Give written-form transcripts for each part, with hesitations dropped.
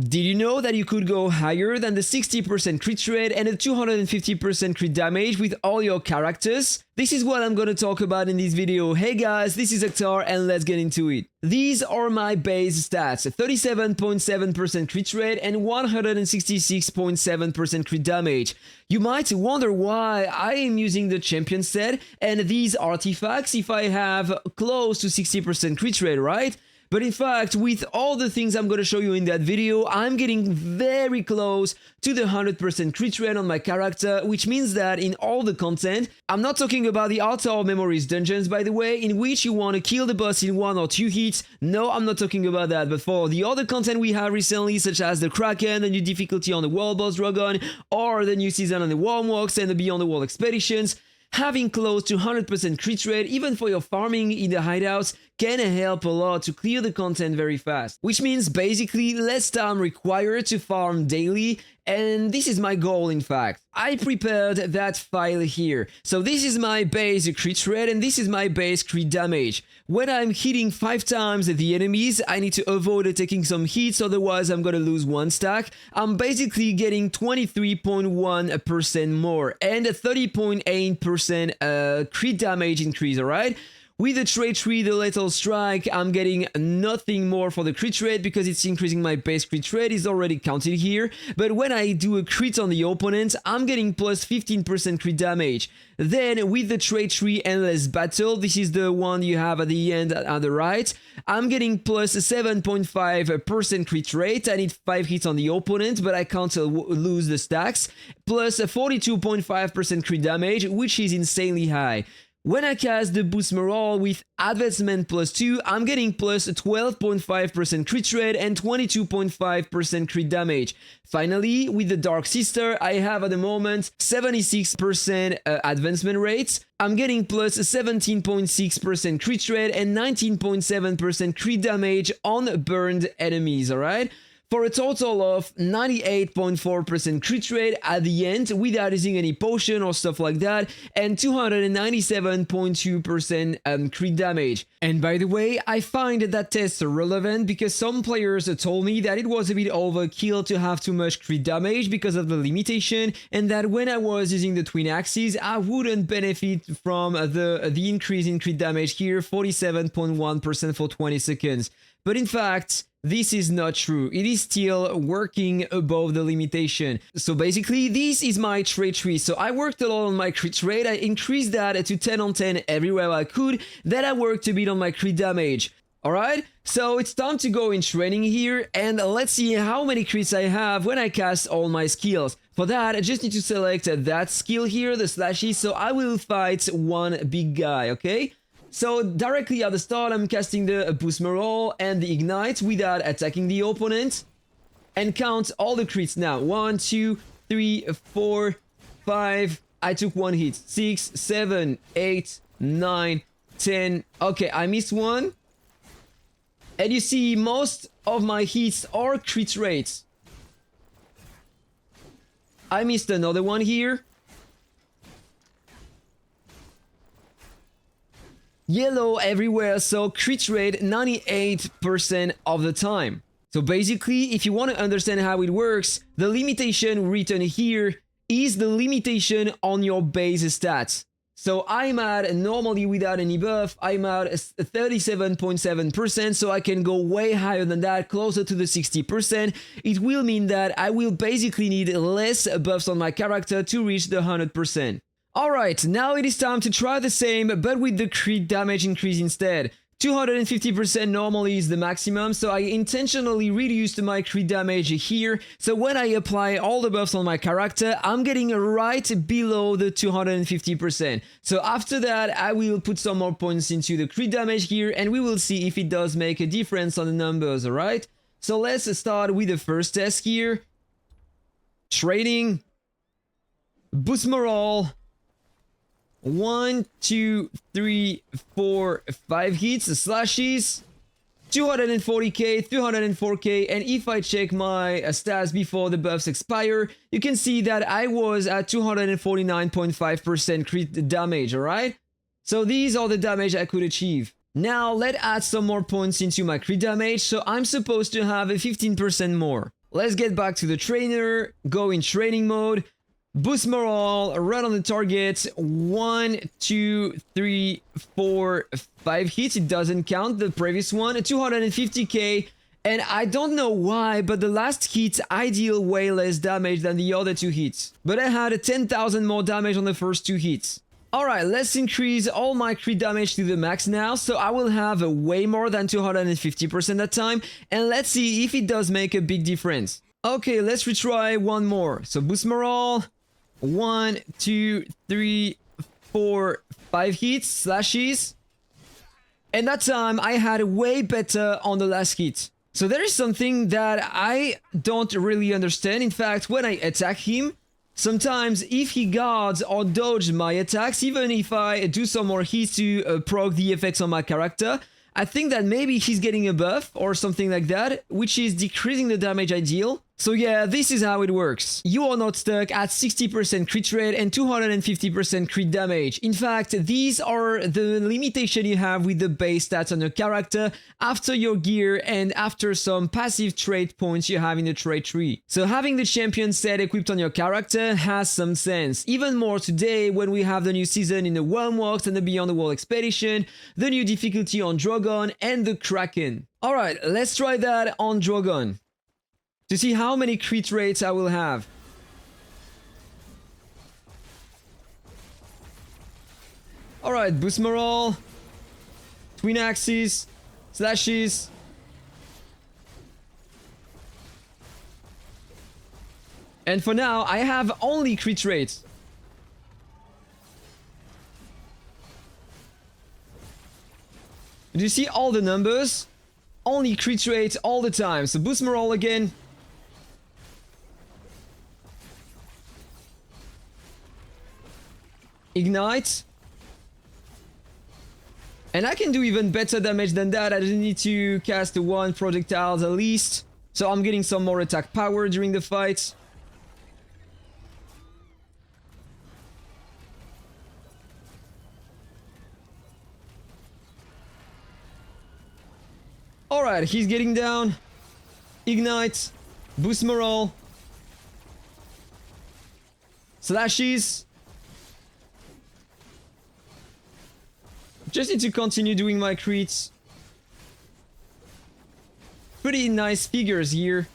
Did you know that you could go higher than the 60% crit rate and a 250% crit damage with all your characters? This is what I'm gonna talk about in this video. Hey guys, this is Akhtar and let's get into it. These are my base stats, 37.7% crit rate and 166.7% crit damage. You might wonder why I am using the champion set and these artifacts if I have close to 60% crit rate, right? But in fact, with all the things I'm going to show you in that video, I'm getting very close to the 100% crit rate on my character, which means that in all the content, I'm not talking about the Altar of Memories dungeons, by the way, in which you want to kill the boss in 1 or 2 hits. No, I'm not talking about that, but for the other content we have recently, such as the Kraken, the new difficulty on the World Boss Drogon, or the new season on the Wormwalks and the Beyond the World expeditions, having close to 100% crit rate, even for your farming in the hideouts, can help a lot to clear the content very fast. Which means basically less time required to farm daily, and this is my goal in fact. I prepared that file here. So this is my base crit rate and this is my base crit damage. When I'm hitting 5 times the enemies, I need to avoid taking some hits, otherwise I'm gonna lose 1 stack. I'm basically getting 23.1% more and a 30.8% crit damage increase, alright? With the trait tree, the Lethal Strike, I'm getting nothing more for the crit rate because it's increasing my base crit rate, is already counted here. But when I do a crit on the opponent, I'm getting plus 15% crit damage. Then with the trait tree Endless Battle, this is the one you have at the end at the right, I'm getting plus 7.5% crit rate. I need 5 hits on the opponent, but I can't lose the stacks. Plus 42.5% crit damage, which is insanely high. When I cast the Boost Morale with Advancement plus 2, I'm getting plus 12.5% crit rate and 22.5% crit damage. Finally, with the Dark Sister, I have at the moment 76% advancement rates. I'm getting plus 17.6% crit rate and 19.7% crit damage on burned enemies, alright? For a total of 98.4% crit rate at the end without using any potion or stuff like that, and 297.2% crit damage. And by the way, I find that test relevant because some players told me that it was a bit overkill to have too much crit damage because of the limitation, and that when I was using the twin axes, I wouldn't benefit from the increase in crit damage here, 47.1% for 20 seconds. But in fact, this is not true. It is still working above the limitation. So basically, this is my trait tree. So I worked a lot on my crit rate. I increased that to 10 on 10 everywhere I could. Then I worked a bit on my crit damage. Alright, so it's time to go in training here and let's see how many crits I have when I cast all my skills. For that, I just need to select that skill here, the slashy, so I will fight one big guy, okay? So directly at the start, I'm casting the Boost Morale and the Ignite without attacking the opponent. And count all the crits now. 1, 2, 3, 4, 5. I took 1 hit. 6, 7, 8, 9, 10. Okay, I missed 1. And you see, most of my hits are crit rates. I missed another one here. Yellow everywhere, so crit rate 98% of the time. So basically, if you want to understand how it works, the limitation written here is the limitation on your base stats. So I'm at, normally without any buff, I'm at 37.7%, so I can go way higher than that, closer to the 60%. It will mean that I will basically need less buffs on my character to reach the 100%. Alright, now it is time to try the same, but with the crit damage increase instead. 250% normally is the maximum, so I intentionally reduced my crit damage here, so when I apply all the buffs on my character, I'm getting right below the 250%. So after that, I will put some more points into the crit damage here, and we will see if it does make a difference on the numbers, alright? So let's start with the first test here. Training. Boost Morale. 1, 2, 3, 4, 5 hits, slashes, 240k, 304k, and if I check my stats before the buffs expire, you can see that I was at 249.5% crit damage, alright? So these are the damage I could achieve. Now let's add some more points into my crit damage, so I'm supposed to have a 15% more. let's get back to the trainer, go in training mode, boost morale, run on the target, 1, 2, 3, 4, 5 hits, it doesn't count the previous one, 250k, and I don't know why, but the last hit I deal way less damage than the other 2 hits, but I had 10,000 more damage on the first 2 hits. Alright, let's increase all my crit damage to the max now, so I will have way more than 250% that time, and let's see if it does make a big difference. Okay, let's retry one more. So boost morale, 1, 2, 3, 4, 5 hits, slashes, and that time I had way better on the last hit. So there is something that I don't really understand. In fact, when I attack him, sometimes if he guards or dodges my attacks, even if I do some more hits to proc the effects on my character, I think that maybe he's getting a buff or something like that, which is decreasing the damage I deal. So yeah, this is how it works. You are not stuck at 60% crit rate and 250% crit damage. In fact, these are the limitation you have with the base stats on your character after your gear and after some passive trait points you have in the trait tree. So having the champion set equipped on your character has some sense. Even more today when we have the new season in the Wormwalks and the Beyond the Wall expedition, the new difficulty on Drogon and the Kraken. Alright, let's try that on Drogon to see how many crit rates I will have. Alright, boost morale, twin axes, slashes. And for now, I have only crit rates. Do you see all the numbers? Only crit rate all the time. So boost morale again. Ignite. And I can do even better damage than that. I just need to cast one projectile at least. So I'm getting some more attack power during the fight. Alright, he's getting down. Ignite. Boost morale. Slashes. Just need to continue doing my crits. Pretty nice figures here.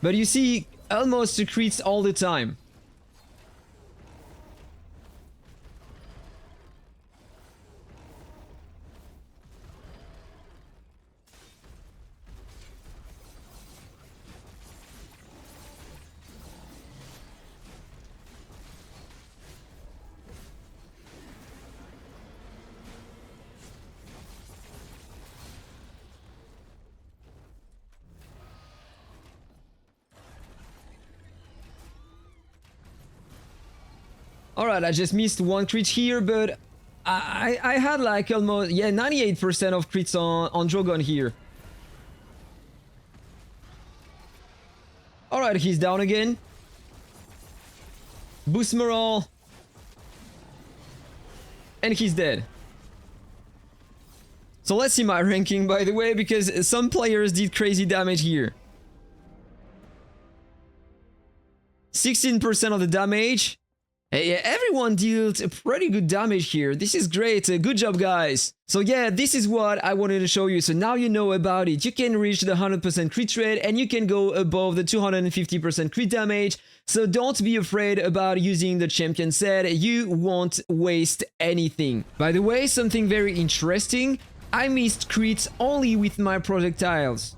But you see, almost crits all the time. Alright, I just missed one crit here, but I had like almost, yeah, 98% of crits on Drogon here. Alright, he's down again. Boost morale. And he's dead. So let's see my ranking, by the way, because some players did crazy damage here. 16% of the damage. Hey, everyone dealt pretty good damage here. This is great. Good job, guys. So yeah, this is what I wanted to show you. So now you know about it. You can reach the 100% crit rate and you can go above the 250% crit damage. So don't be afraid about using the champion set. You won't waste anything. By the way, something very interesting. I missed crits only with my projectiles.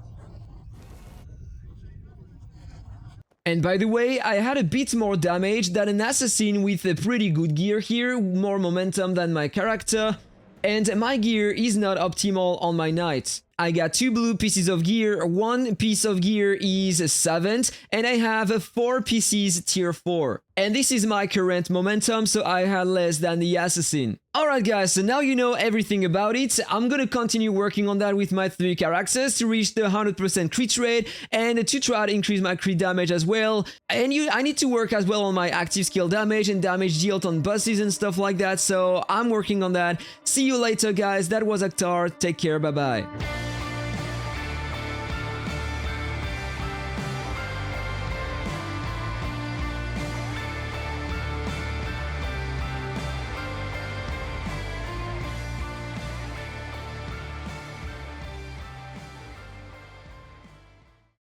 And by the way, I had a bit more damage than an assassin with a pretty good gear here, more momentum than my character, and my gear is not optimal on my knight. I got 2 blue pieces of gear, 1 piece of gear is 7th, and I have 4 pieces tier 4. And this is my current momentum, so I had less than the assassin. Alright guys, so now you know everything about it. I'm gonna continue working on that with my 3 characters to reach the 100% crit rate and to try to increase my crit damage as well. And I need to work as well on my active skill damage and damage dealt on bosses and stuff like that, so I'm working on that. See you later guys, that was Akhtar, take care, bye bye.